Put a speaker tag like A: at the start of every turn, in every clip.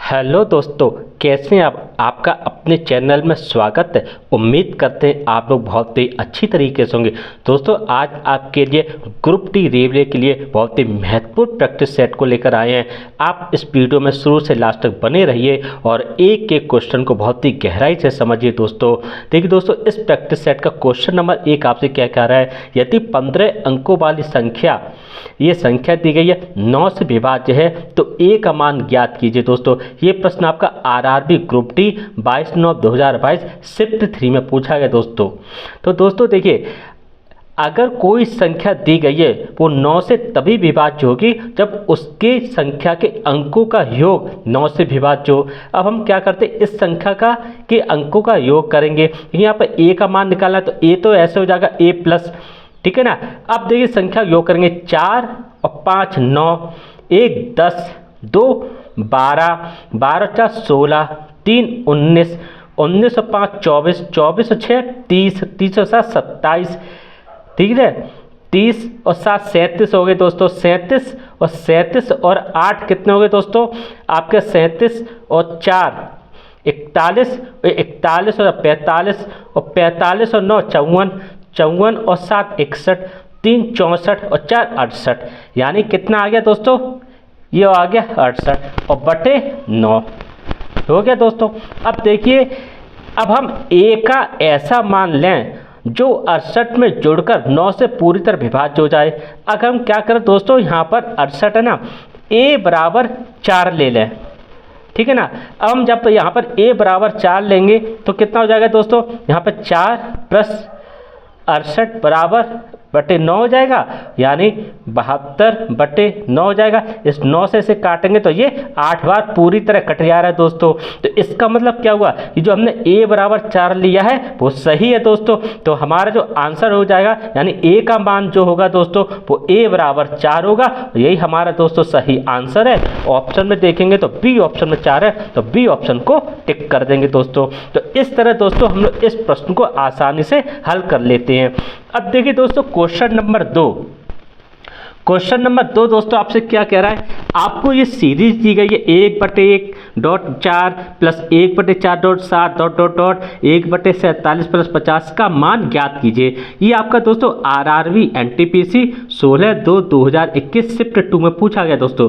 A: Hello दोस्तों, कैसे हैं आप? आपका अपने चैनल में स्वागत है। उम्मीद करते हैं आप लोग बहुत ही अच्छी तरीके से होंगे। दोस्तों, आज आपके लिए ग्रुप डी रेलवे के लिए बहुत ही महत्वपूर्ण प्रैक्टिस सेट को लेकर आए हैं। आप इस वीडियो में शुरू से लास्ट तक बने रहिए और एक एक क्वेश्चन को बहुत ही गहराई से समझिए। दोस्तों देखिए दोस्तों, इस प्रैक्टिस सेट का क्वेश्चन नंबर 1 आपसे क्या कह रहा है। यदि 15 अंकों वाली संख्या, ये संख्या दी गई है 9 से विभाज्य है तो ए का मान ज्ञात कीजिए। दोस्तों ये प्रश्न आपका आरआरबी ग्रुप डी 22/9/2022 शिफ्ट 3 में पूछा गया। दोस्तों देखिए, अगर कोई संख्या दी गई है वो 9 से तभी विभाज्य होगी जब उसके संख्या के अंकों का योग 9 से विभाज्य हो। अब हम क्या करते हैं, इस संख्या का के अंकों का योग करेंगे। यहाँ पर ए का मान निकालना तो ए तो ऐसे हो जाएगा ए प्लस, ठीक है ना। अब देखिए संख्या योग करेंगे 4 और 5 9, 1 10, 2 12, 12 4 16, 3 19, 19 और 5 24, 24 और 6 30, 30 और 7 27, ठीक है। 30 और 7 37 हो गए दोस्तों। 37 और 8 कितने हो गए दोस्तों आपके? 37 और 4 41, 41 और 45, और 45 और 9 54, 54 और 7 61, 3 64 और 4 68, यानी कितना आ गया दोस्तों? ये आ गया 68 और बटे 9 हो गया दोस्तों। अब देखिए, अब हम ए का ऐसा मान लें जो 68 में जुड़कर 9 से पूरी तरह विभाज्य हो जाए। अगर हम क्या करें दोस्तों, यहाँ पर 68 है ना, ए बराबर 4 ले लें, ठीक है ना। अब हम जब यहाँ पर a बराबर 4 लेंगे तो कितना हो जाएगा दोस्तों? यहाँ पर 4 प्लस 68 बराबर बटे 9 हो जाएगा, यानी 72 बटे 9 हो जाएगा। इस 9 से इसे काटेंगे तो ये 8 बार पूरी तरह कट जा रहा है दोस्तों। तो इसका मतलब क्या हुआ, ये जो हमने a बराबर 4 लिया है वो सही है दोस्तों। तो हमारा जो आंसर हो जाएगा, यानी a का मान जो होगा दोस्तों वो a बराबर 4 होगा। यही हमारा दोस्तों सही आंसर है। ऑप्शन में देखेंगे तो बी ऑप्शन में 4 है, तो बी ऑप्शन को टिक कर देंगे दोस्तों। तो इस तरह दोस्तों हम लोग इस प्रश्न को आसानी से हल कर लेते हैं। अब देखिए दोस्तों, क्वेश्चन नंबर 2 दोस्तों आपसे क्या कह रहा है। आपको ये सीरीज दी गई है 1/1.4 plus 1/4.7 dot dot dot 1/47 plus 50 का मान ज्ञात कीजिए। ये आपका दोस्तों आरआरबी एनटीपीसी 16/2/2021 शिफ्ट 2 में पूछा गया दोस्तों।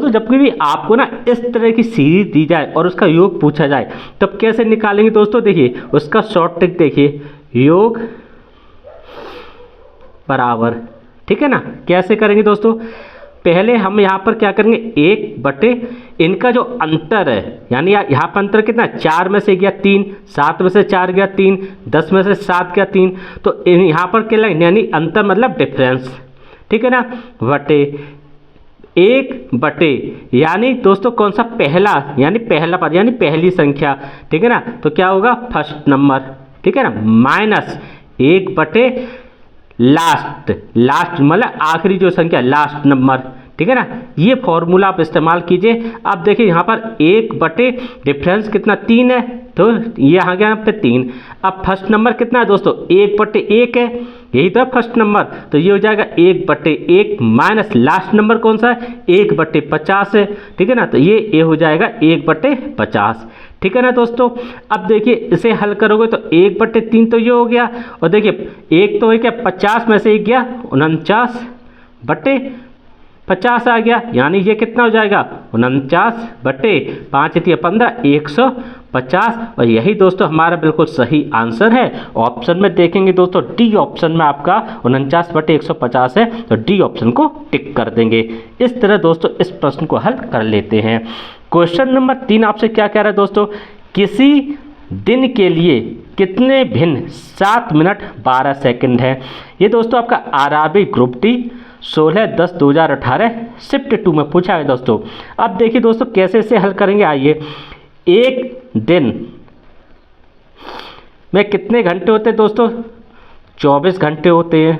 A: जब भी आपको ना इस तरह की सीरीज दी जाए और उसका योग पूछा जाए तब कैसे निकालेंगे दोस्तों। देखिए उसका शॉर्ट ट्रिक देखिए, योग बराबर, ठीक है ना। कैसे करेंगे दोस्तों, पहले हम यहाँ पर क्या करेंगे, 1 बटे इनका जो अंतर है, यानी यहाँ पर अंतर कितना, 4 में से गया 3, 7 में से 4 गया 3, 10 में से 7 गया 3, तो यहाँ पर क्या लगेगा, यानी अंतर मतलब डिफरेंस, ठीक है ना, बटे 1 बटे, यानी दोस्तों कौन सा, पहला, यानी पहला पद, यानी पहली संख्या, ठीक है ना। तो क्या होगा, फर्स्ट नंबर, ठीक है ना, माइनस 1 बटे लास्ट मतलब आखिरी जो संख्या, लास्ट नंबर, ठीक है ना। ये फॉर्मूला आप इस्तेमाल कीजिए। अब देखिए यहाँ पर 1 बटे डिफरेंस कितना, 3 है, तो ये आ गया यहाँ पे 3। अब फर्स्ट नंबर कितना है दोस्तों, 1 बटे 1 है, यही तो है फर्स्ट नंबर, तो ये हो जाएगा 1 बटे 1 माइनस लास्ट नंबर कौन सा है, 1 बटे 50 है, ठीक है ना। तो ये हो जाएगा 1 बटे 50, ठीक है ना दोस्तों। अब देखिए इसे हल करोगे तो 1 बटे 3 तो ये हो गया, और देखिए एक तो है क्या, 50 में से 1 गया 49 बटे 50 आ गया, यानी ये कितना हो जाएगा, 49 बटे 5 15, 150। और यही दोस्तों हमारा बिल्कुल सही आंसर है। ऑप्शन में देखेंगे दोस्तों, डी ऑप्शन में आपका 49 बटे 150 है, तो डी ऑप्शन को टिक कर देंगे। इस तरह दोस्तों इस प्रश्न को हल कर लेते हैं। क्वेश्चन नंबर 3 आपसे क्या कह रहा है दोस्तों, किसी दिन के लिए कितने भिन्न 7 मिनट 12 सेकंड है। ये दोस्तों आपका आरआरबी ग्रुप डी 16/10/2018 शिफ्ट 2 में पूछा है दोस्तों। अब देखिए दोस्तों कैसे इसे हल करेंगे, आइए। एक दिन में कितने घंटे होते हैं दोस्तों, 24 घंटे होते हैं,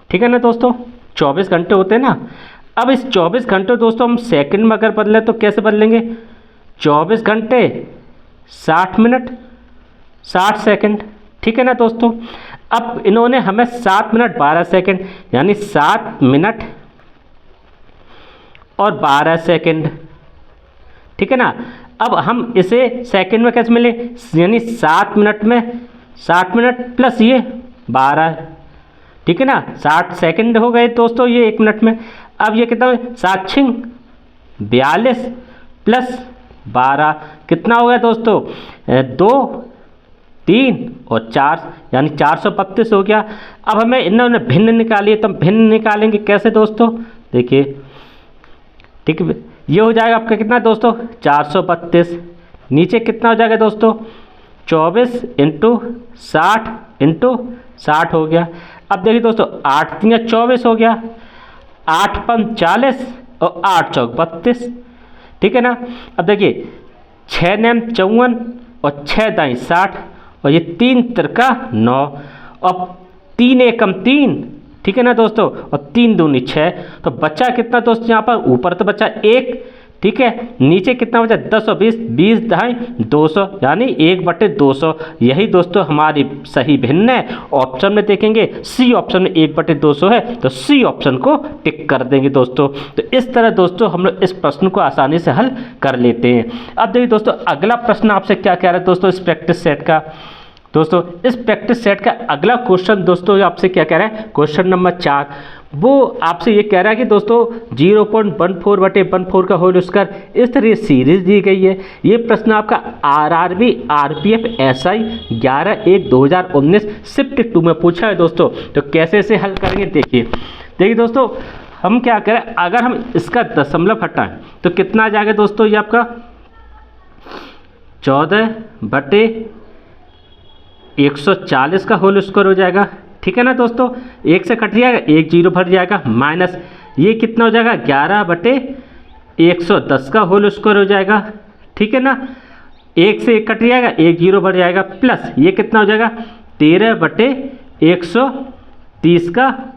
A: ठीक है ना दोस्तों, 24 घंटे होते हैं ना। अब इस 24 घंटे दोस्तों हम सेकंड में अगर बदलें तो कैसे बदलेंगे, 24 घंटे 60 मिनट 60 सेकंड, ठीक है ना दोस्तों। अब इन्होंने हमें 7 मिनट 12 सेकंड, यानी 7 मिनट और 12 सेकंड ठीक है ना। अब हम इसे सेकंड में कैसे मिले, यानी 7 मिनट में 60 मिनट प्लस ये 12, ठीक है ना, 60 सेकंड हो गए दोस्तों ये 1 मिनट में। अब ये कितना 7 छिंग 42 प्लस 12 कितना हो गया दोस्तों, 2 3 और 4 यानी 432 हो गया। अब हमें इन्होंने भिन्न निकाली है, तो हम भिन्न निकालेंगे कैसे दोस्तों, देखिए ठीक है, ये हो जाएगा आपका कितना दोस्तों 432, नीचे कितना हो जाएगा दोस्तों 24 इंटू 60 हो गया। अब देखिए दोस्तों 8 तिया 24 हो गया, 8 पंच 40 और 8 चौक 32, ठीक है ना। अब देखिए 6 नैम 54 और 6 दाई 60 और ये 3 तिरका 9 और 3 एकम 3, ठीक है ना दोस्तों, और 3 दूनी 6, तो बचा कितना दोस्तों यहाँ पर, ऊपर तो बचा 1, ठीक है, नीचे कितना बचा 10 और 20, 20 दाई 200 यानी 1/200। यही दोस्तों हमारी सही भिन्न है। ऑप्शन में देखेंगे सी ऑप्शन में 1/200 है, तो सी ऑप्शन को टिक कर देंगे दोस्तों। तो इस तरह दोस्तों हम लोग इस प्रश्न को आसानी से हल कर लेते हैं। अब देखिए दोस्तों अगला प्रश्न आपसे क्या कह रहा है दोस्तों इस प्रैक्टिस सेट का, दोस्तों इस प्रैक्टिस सेट का अगला क्वेश्चन दोस्तों आपसे क्या कह रहा है, क्वेश्चन नंबर 4, वो आपसे ये कह रहा है कि दोस्तों 0.14/14 का होल स्क्वायर, इस तरह सीरीज दी गई है। ये प्रश्न आपका RRB RPF SI 11/1/2019 शिफ्ट 2 में पूछा है दोस्तों। तो कैसे इसे हल करेंगे, देखिए दोस्तों हम क्या करें, अगर हम इसका दशमलव हटाएं तो कितना आ जाएगा दोस्तों, ये आपका 14/140 का होल स्क्वायर हो जाएगा, ठीक है ना दोस्तों। 1 से कट जाएगा, 1 0 भर जाएगा, माइनस ये कितना हो जाएगा 11/110 का होल स्क्वायर हो जाएगा, ठीक है ना। 1 से 1 कट जाएगा, 1 0 भर जाएगा, प्लस ये कितना हो जाएगा 13/130 का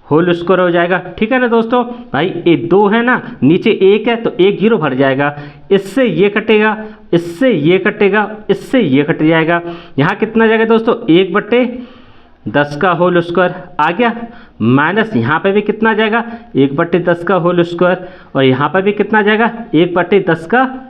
A: होल स्क्वायर हो जाएगा, ठीक है ना दोस्तों। भाई ये 2 है ना, नीचे 1 है तो 1 0 भर जाएगा, इससे ये कटेगा, इससे ये कटेगा, इससे ये कट जाएगा, यहाँ कितना जाएगा दोस्तों 1/10 का होल स्क्वायर आ गया, माइनस यहाँ पे भी कितना जाएगा 1/10 का होल स्क्वायर, और यहाँ पे भी कितना जाएगा 1/10 का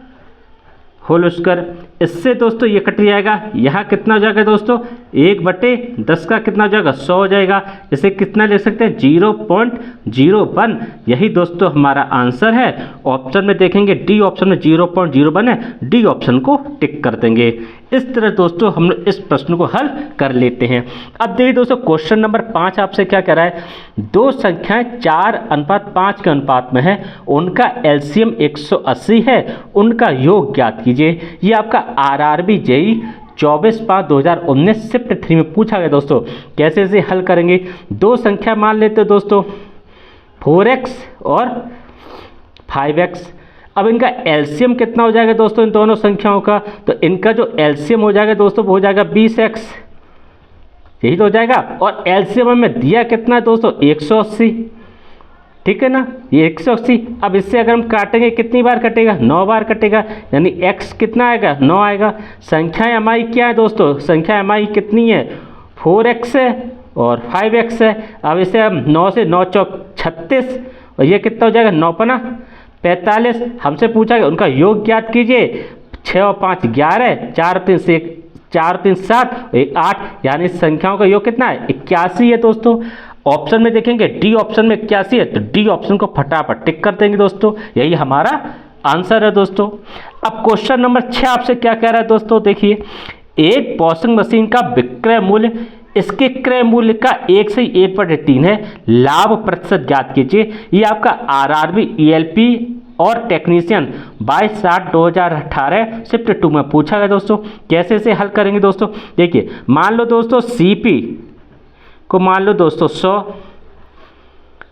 A: होल स्क्वायर, इससे दोस्तों ये कट जाएगा, यहाँ कितना हो जाएगा दोस्तों 1/10 का कितना हो जाएगा 100 हो जाएगा, इसे कितना ले सकते हैं 0.01। यही दोस्तों हमारा आंसर है। ऑप्शन में देखेंगे डी ऑप्शन में 0.01 है, डी ऑप्शन को टिक कर देंगे। इस तरह दोस्तों हम लोग इस प्रश्न को हल कर लेते हैं। अब देखिए दोस्तों क्वेश्चन नंबर 5 आपसे क्या कह रहा है, दो संख्याएं 4:5 के अनुपात में है, उनका एलसीएम 180 है, उनका योग ज्ञात कीजिए। ये आपका RRB JEE 24/5/2019 शिफ्ट 3 में पूछा गया दोस्तों। कैसे इसे हल करेंगे, दो संख्या मान लेते हो दोस्तों 4x और 5x। अब इनका एलसीएम कितना हो जाएगा दोस्तों इन दोनों संख्याओं का, तो इनका जो एलसीएम हो जाएगा दोस्तों वो हो जाएगा 20x, यही तो हो जाएगा। और एलसीएम में दिया कितना है दोस्तों 180, ठीक है ना, ये 180। अब इससे अगर हम काटेंगे कितनी बार कटेगा 9 बार कटेगा, यानी x कितना आएगा 9 आएगा। संख्या mi क्या है दोस्तों, संख्या mi कितनी है 4x है और 5x है। अब इसे हम 9 से 9 चौक 36 और ये कितना हो जाएगा 9×5 45। हमसे पूछा गया उनका योग ज्ञात कीजिए, 6 और 5 11, 4 3 से 4 3 7 और 1 8, यानी संख्याओं का योग कितना है 81 है दोस्तों। ऑप्शन में देखेंगे डी ऑप्शन में 81 है, तो डी ऑप्शन को फटाफट टिक कर देंगे दोस्तों, यही हमारा आंसर है दोस्तों। अब क्वेश्चन नंबर 6 आपसे क्या कह रहा है दोस्तों, देखिए एक वॉशिंग मशीन का विक्रय मूल्य इसके क्रय मूल्य का 1 से 1/3 है, लाभ प्रतिशत ज्ञात कीजिए। ये आपका RRB ELP और टेक्नीशियन 22/7/2018 शिफ्ट 2 में पूछा गया दोस्तों। कैसे इसे हल करेंगे दोस्तों, देखिए मान लो दोस्तों CP को मान लो दोस्तों 100,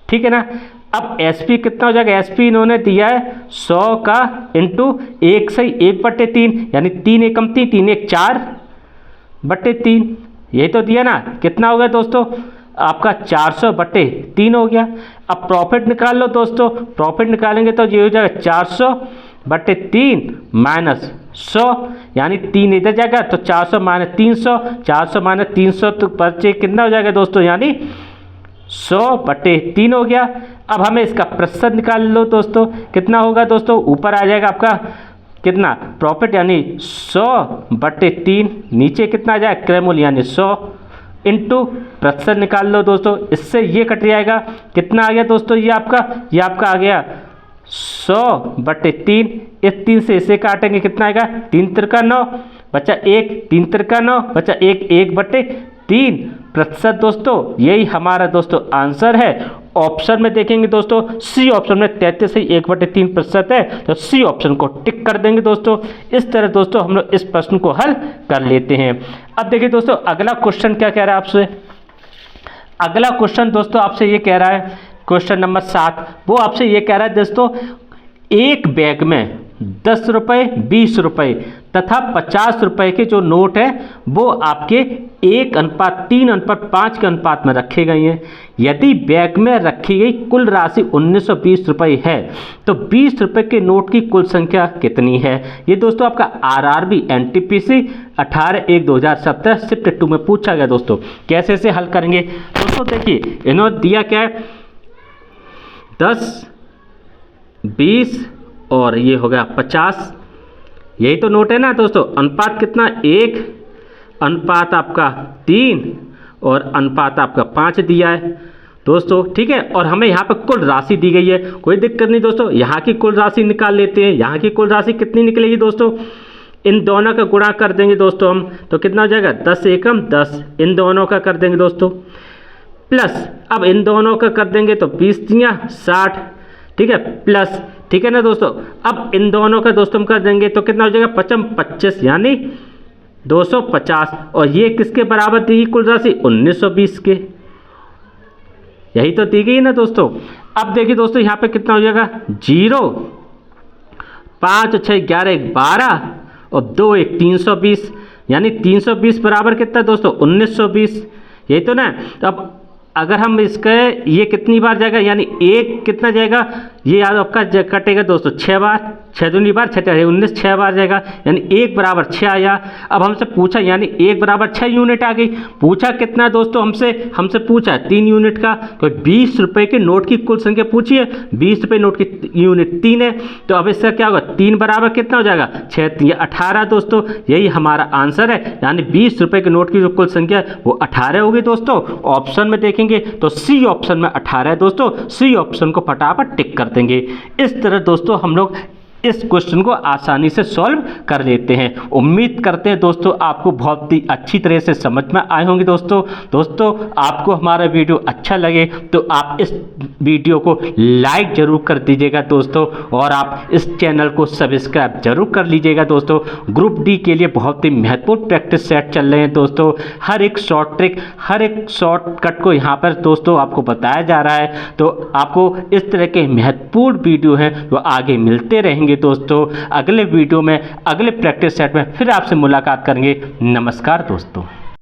A: ठीक है ना। अब SP कितना हो जाएगा, SP इन्होंने दिया है 100 का इंटू 1 से 1/3 यानी 3 एकम 3 3 1 4/3, यही तो दिया ना। कितना हो गया दोस्तों आपका 400/3 हो गया। अब प्रॉफिट निकाल लो दोस्तों, प्रॉफिट निकालेंगे तो ये हो जाएगा 400/3 माइनस 100, यानी 3 इधर जाएगा तो 400 माइनस 300, 400 माइनस 300 तो बचे कितना हो जाएगा दोस्तों, यानी 100/3 हो गया। अब हमें इसका प्रतिशत निकाल लो दोस्तों, कितना होगा दोस्तों, ऊपर आ जाएगा आपका कितना प्रॉफिट यानी 100/3, नीचे कितना आ जाएगा क्रय मूल्य यानी 100 इंटू प्रतिशत निकाल लो दोस्तों, इससे ये कट जाएगा। कितना आ गया दोस्तों ये आपका आ गया 100/3। इस 3 से इसे काटेंगे कितना आएगा 3 तिरका 9 बचा 1, 3 तिरका 9 बचा 1, 1/3% दोस्तों। यही हमारा दोस्तों आंसर है। ऑप्शन में देखेंगे दोस्तों सी ऑप्शन में 33 से 1/3% है, तो सी ऑप्शन को टिक कर देंगे दोस्तों। इस तरह दोस्तों हम लोग इस प्रश्न को हल कर लेते हैं। अब देखिए दोस्तों अगला क्वेश्चन क्या कह रहा है आपसे। अगला क्वेश्चन दोस्तों आपसे ये कह रहा है, क्वेश्चन नंबर 7, वो आपसे ये कह रहा है दोस्तों, एक बैग में 10 रुपये, 20 रुपये तथा 50 रुपये के जो नोट हैं वो आपके 1:3:5 के अनुपात में रखे गए हैं। यदि बैग में रखी गई कुल राशि 1920 रुपये है तो 20 रुपये के नोट की कुल संख्या कितनी है। ये दोस्तों आपका RRB NTPC 18/1/2017 शिफ्ट 2 में पूछा गया दोस्तों। कैसे से हल करेंगे दोस्तों, देखिए इन्होंने दिया क्या है 10, 20 और ये हो गया 50, यही तो नोट है ना दोस्तों। अनुपात कितना 1, अनुपात आपका 3 और अनुपात आपका 5 दिया है दोस्तों, ठीक है। और हमें यहाँ पर कुल राशि दी गई है, कोई दिक्कत नहीं दोस्तों। यहाँ की कुल राशि निकाल लेते हैं। यहाँ की कुल राशि कितनी निकलेगी दोस्तों, इन दोनों का गुणा कर देंगे दोस्तों हम, तो कितना हो जाएगा 10 एकम 10, इन दोनों का कर देंगे दोस्तों, प्लस अब इन दोनों का कर देंगे तो 20 तियां 60, ठीक है, प्लस, ठीक है ना दोस्तों। अब इन दोनों का दोस्तों हम कर देंगे तो कितना हो जाएगा 25 यानी 250, और ये किसके बराबर दी गई कुल राशि 1920 के, यही तो दी गई ना दोस्तों। अब देखिए दोस्तों यहाँ पे कितना हो जाएगा 0, 5 6 11 12 और 2 1 320, यानी 320 बराबर कितना दोस्तों 1920, यही तो ना। तो अब अगर हम इसके ये कितनी बार जाएगा यानी एक कितना जाएगा, ये आपका कटेगा दोस्तों 6 बार, 6 दूनी बार 6 19, 6 बार जाएगा यानी 1 बराबर 6 आया। अब हमसे पूछा यानी 1 बराबर 6 यूनिट आ गई। पूछा कितना दोस्तों हमसे पूछा 3 यूनिट का, तो 20 रुपये के नोट की कुल संख्या पूछी है, 20 रुपये नोट की यूनिट 3 है, तो अब इसका क्या होगा 3 बराबर कितना हो जाएगा 6 3 18 दोस्तों। यही हमारा आंसर है, यानी 20 रुपये के नोट की जो कुल संख्या है वो 18 होगी दोस्तों। ऑप्शन में देखेंगे तो सी ऑप्शन में 18 है दोस्तों, सी ऑप्शन को फटाफट टिक कर देंगे। इस तरह दोस्तों हम लोग इस क्वेश्चन को आसानी से सॉल्व कर लेते हैं। उम्मीद करते हैं दोस्तों आपको बहुत ही अच्छी तरह से समझ में आए होंगे दोस्तों आपको हमारा वीडियो अच्छा लगे तो आप इस वीडियो को लाइक जरूर कर दीजिएगा दोस्तों, और आप इस चैनल को सब्सक्राइब जरूर कर लीजिएगा दोस्तों। ग्रुप डी के लिए बहुत ही महत्वपूर्ण प्रैक्टिस सेट चल रहे हैं दोस्तों। हर एक शॉर्ट ट्रिक, हर एक शॉर्टकट को यहाँ पर दोस्तों आपको बताया जा रहा है, तो आपको इस तरह के महत्वपूर्ण वीडियो हैं वो आगे मिलते रहेंगे दोस्तों। अगले वीडियो में अगले प्रैक्टिस सेट में फिर आपसे मुलाकात करेंगे। नमस्कार दोस्तों।